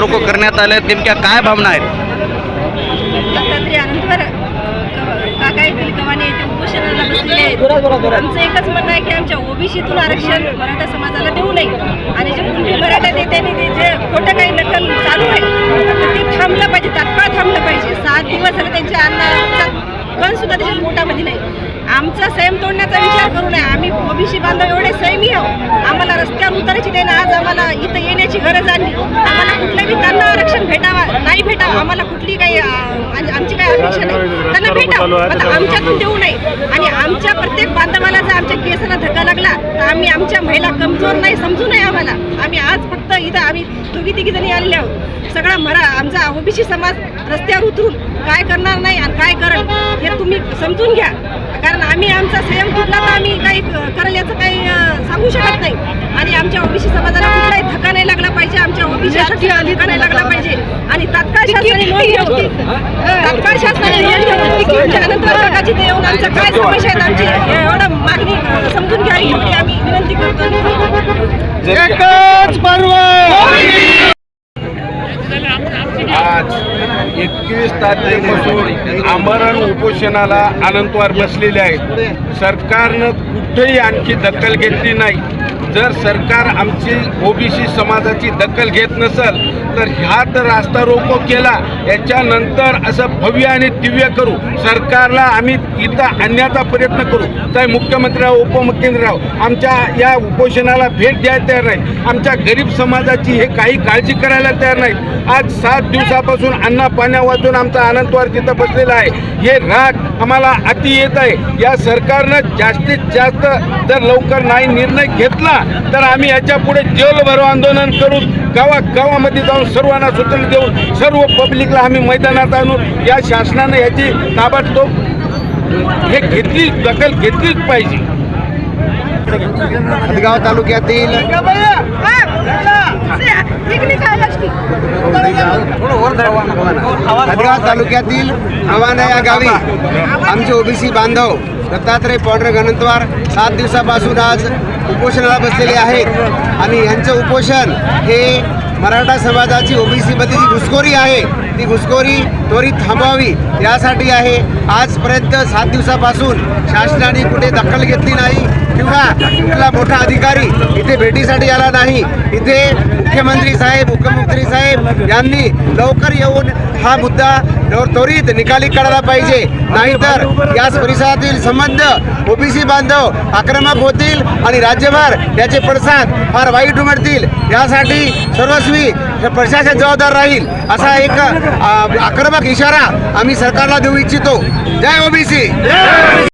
रोको करण्यात आले, नेमक्या काय भावना आहेत? आमचं एकच म्हणणं आहे की आमच्या ओबीसीतून आरक्षण मराठा समाजाला देऊ नये आणि जे कुणबी मराठा नेत्यांनी जे खोटं काही नकल चालू आहे तर ते थांबलं पाहिजे, तात्काळ थांबलं पाहिजे. 7 दिवस झाले त्यांच्या अन्नाचा कण सुद्धा त्याच्या पोटामध्ये नाही. आमचा संयम तोडण्याचा विचार करू नये. आम्ही ओबीसी बांधव एवढे संयमी आहोत. आम्हाला रस्त्यावर उतरायची नाही. आज आम्हाला इथं येण्याची गरज आली. आम्हाला कुठलंही त्यांना आरक्षण भेटावा नाही भेटावं, आम्हाला कुठली काही आमची काही अपेक्षा नाही. त्यांना भेटावं, आता आमच्यातून देऊ नये. आणि आमच्या प्रत्येक बांधवाला जर आमच्या केसाला धक्का लागला तर आम्ही आमच्या महिला कमजोर नाही समजू नये आम्हाला. आम्ही आज फक्त इथं आम्ही तिघी जणी आलेले आहोत. सगळा आमचा ओबीसी समाज रस्त्यावर उतरून काय करणार नाही आणि काय करेल हे तुम्ही समजून घ्या. कारण आम्ही आमचा संयम तुटला तर आम्ही काही करेल याचं काही सांगू शकत नाही. आणि आमच्या ओबीसी समाजाला कुठलाही धक्का नाही लागला पाहिजे, आमच्या ओबीसी धक्का नाही लागला पाहिजे. आणि तात्काळ शासनाने नोंद घ्यावी, तात्काळ शासनाने नोंद घ्यावी. आमच्या अनंतवार काकाची ते येऊन आमच्या काय समस्या आहेत आमची एवढं मागणी समजून घ्यावी एवढी आम्ही विनंती करतो. आज 21 तारखेपासून आमरण उपोषणाला अनंतवार बसलेले आहेत. सरकारनं कुठेही आणखी दखल घेतली नाही. जर सरकार आमची ओबीसी समाजाची दखल घेत नसेल तर ह्या तर रास्ता रोको केला, याच्यानंतर असं भव्य आणि दिव्य करू. सरकारला आम्ही इथं आणण्याचा प्रयत्न करू. तर मुख्यमंत्री राव, उपमुख्यमंत्री राव आमच्या या उपोषणाला भेट द्यायला तयार नाही. आमच्या गरीब समाजाची हे काही काळजी करायला तयार नाहीत. आज 7 दिवसापासून अन्ना पाण्या वाचून आमचा अनंतवार तिथं बसलेला आहे. हे राग आम्हाला अति येत आहे. या सरकारनं जास्तीत जास्त जर लवकर नाही निर्णय घेतला तर आम्ही याच्या पुढे जेलभरो आंदोलन करून गावागावामध्ये जाऊन सर्वांना सूचना देऊन सर्व पब्लिकला आम्ही मैदानात आणून या शासनानं याची ताबडतोब हे दखल घेतलीच पाहिजे. हदगाव तालुक्यातील आव्हाना या गावी आमचे ओबीसी बांधव दत्तात्रय पांडुरंग अनंतवार 7 दिवसापासून आज उपोषणाला बसलेले आहेत. आणि यांचं उपोषण हे मराठा समाजाची ओबीसीमध्ये जी घुसखोरी आहे ती घुसखोरी त्वरित थांबवावी यासाठी आहे. आजपर्यंत 7 दिवसापासून शासनाने कुठे दखल घेतली नाही किंवा कुठला मोठा अधिकारी इथे भेटीसाठी आला नाही. इथे मुख्यमंत्री साहेब, उपमुख्यमंत्री साहेब यांनी लवकर येऊन हा मुद्दा त्वरित निकाली काढला पाहिजे. नाहीतर याच परिसरातील संबंध ओबीसी बांधव आक्रमक होतील आणि राज्यभर याचे पडसाद फार वाईट उमटतील. यासाठी सर्वस्वी प्रशासन जबाबदार राहील असा एक आक्रमक इशारा आम्ही सरकारला देऊ इच्छितो. जय ओबीसी.